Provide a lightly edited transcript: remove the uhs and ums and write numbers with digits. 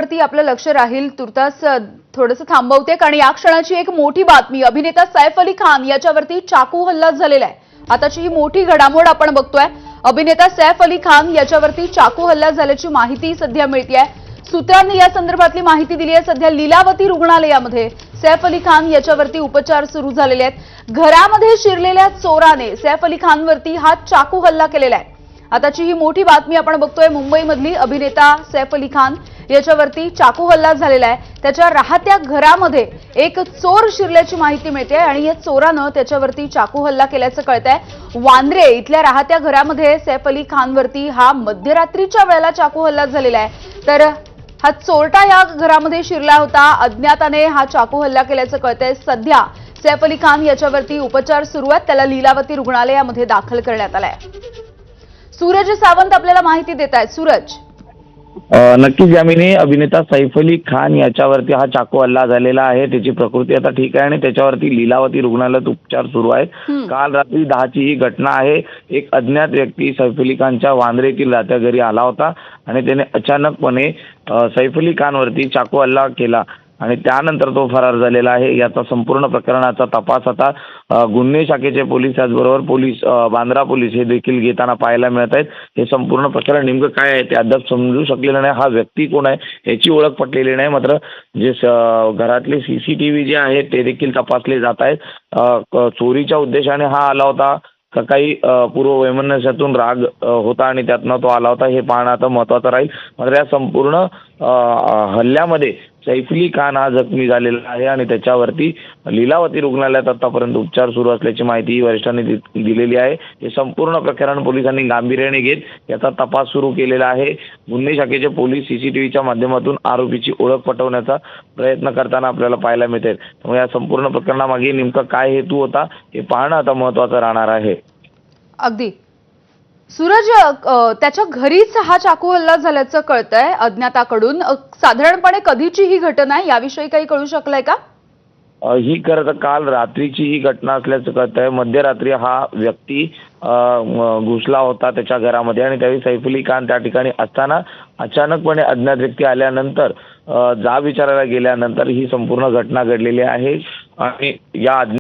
वरती आपलं लक्ष राहील तुर्तास थोडंसं थांबवते कारण या क्षणाची एक मोठी बातमी अभिनेता सैफ अली खान याच्यावरती चाकू हल्ला झालेला आहे। आताची ही मोठी घडामोड आपण बघतोय। अभिनेता सैफ अली खान याच्यावरती चाकू हल्ला झाल्याची माहिती सध्या मिळतेय। सूत्रांनी या संदर्भातली माहिती दिली आहे। सध्या लीलावती रुग्णालयामध्ये सैफ अली खान याच्यावरती उपचार सुरू झालेले आहेत। घरामध्ये शिरलेल्या चोराने सैफ अली खानवरती हा चाकू हल्ला केलेला आहे। आताची ही मोठी बातमी आपण बघतोय। मुंबईमधली अभिनेता सैफ अली खान याच्यावरती चाकू हल्ला झालेला आहे। त्याच्या राहत्या घरामध्ये एक चोर शिरल्याची माहिती मिळते आणि या चोरानं त्याच्यावरती चाकू हल्ला केल्याचं कळतंय। वांद्रे इथल्या राहत्या घरामध्ये सैफ अली खानवरती हा मध्यरात्रीच्या वेळेला चाकू हल्ला झालेला आहे। तर हा चोरटा या घरामध्ये शिरला होता। अज्ञाताने हा चाकू हल्ला केल्याचं कळतंय। सध्या सैफ अली खान याच्यावरती उपचार सुरू आहेत। त्याला लीलावती रुग्णालयामध्ये दाखल करण्यात आलंय। सूरज सावंत आपल्याला माहिती देत आहेत। सूरज, नक्कीच यामिनी अभिनेता सैफ अली खान याच्यावरती हा चाकू हल्ला झालेला आहे। त्याची प्रकृती आता ठीक आहे आणि त्याच्यावरती लीलावती रुग्णालयात उपचार सुरू आहेत। काल रात्री 10ची ही घटना आहे। एक अज्ञात व्यक्ती सैफ अली खानच्या वांद्रे येथील राहत्या घरी आला होता आणि त्याने अचानकपणे सैफ अली खानवरती चाकू हल्ला केला आणि त्यानंतर तो फरार झालेला आहे। याचा संपूर्ण प्रकरणाचा तपास आता गुन्हे शाखेचे पोलीस त्याचबरोबर पोलीस बांद्रा पोलीस हे देखील घेताना पाहायला मिळत आहेत। हे संपूर्ण प्रकरण नेमकं काय आहे ते अद्याप समजू शकलेलं नाही। हा व्यक्ती कोण आहे याची ओळख पटलेली नाही। मात्र जे घरातले CCTV जे आहेत ते देखील तपासले जात आहेत। चोरीच्या उद्देशाने हा आला होता का काही पूर्ववैमनस्यातून राग होता आणि त्यातनं तो आला होता हे पाहणं आता महत्त्वाचं राहील। मात्र या संपूर्ण हल्ल्यामध्ये सैफ अली खान हा जखमी झालेला आहे आणि त्याच्यावरती लीलावती रुग्णालयात आतापर्यंत उपचार सुरू असल्याची माहिती वरिष्ठांनी दिलेली आहे। हे संपूर्ण प्रकरण पोलिसांनी गांभीर्याने घेत याचा तपास सुरू केलेला आहे। गुन्हे शाखेचे पोलीस CCTVच्या माध्यमातून आरोपीची ओळख पटवण्याचा प्रयत्न करताना आपल्याला पाहायला मिळते। त्यामुळे या संपूर्ण प्रकरणामागे नेमका काय हेतू होता हे पाहणं आता महत्त्वाचं राहणार आहे। अगदी सूरज, त्याच्या घरीच हा चाकू हल्ला झाल्याचं कळतंय अज्ञाताकडून। साधारणपणे कधीची ही घटना आहे याविषयी काही कळू शकलंय का? ही काल रात्रीची ही घटना असल्याचं कळतंय। मध्यरात्री हा व्यक्ती घुसला होता त्याच्या घरामध्ये आणि त्यावेळी सैफ अली खान त्या ठिकाणी असताना अचानकपणे अज्ञात व्यक्ती आल्यानंतर जाब विचारायला गेल्यानंतर ही संपूर्ण घटना घडलेली आहे आणि या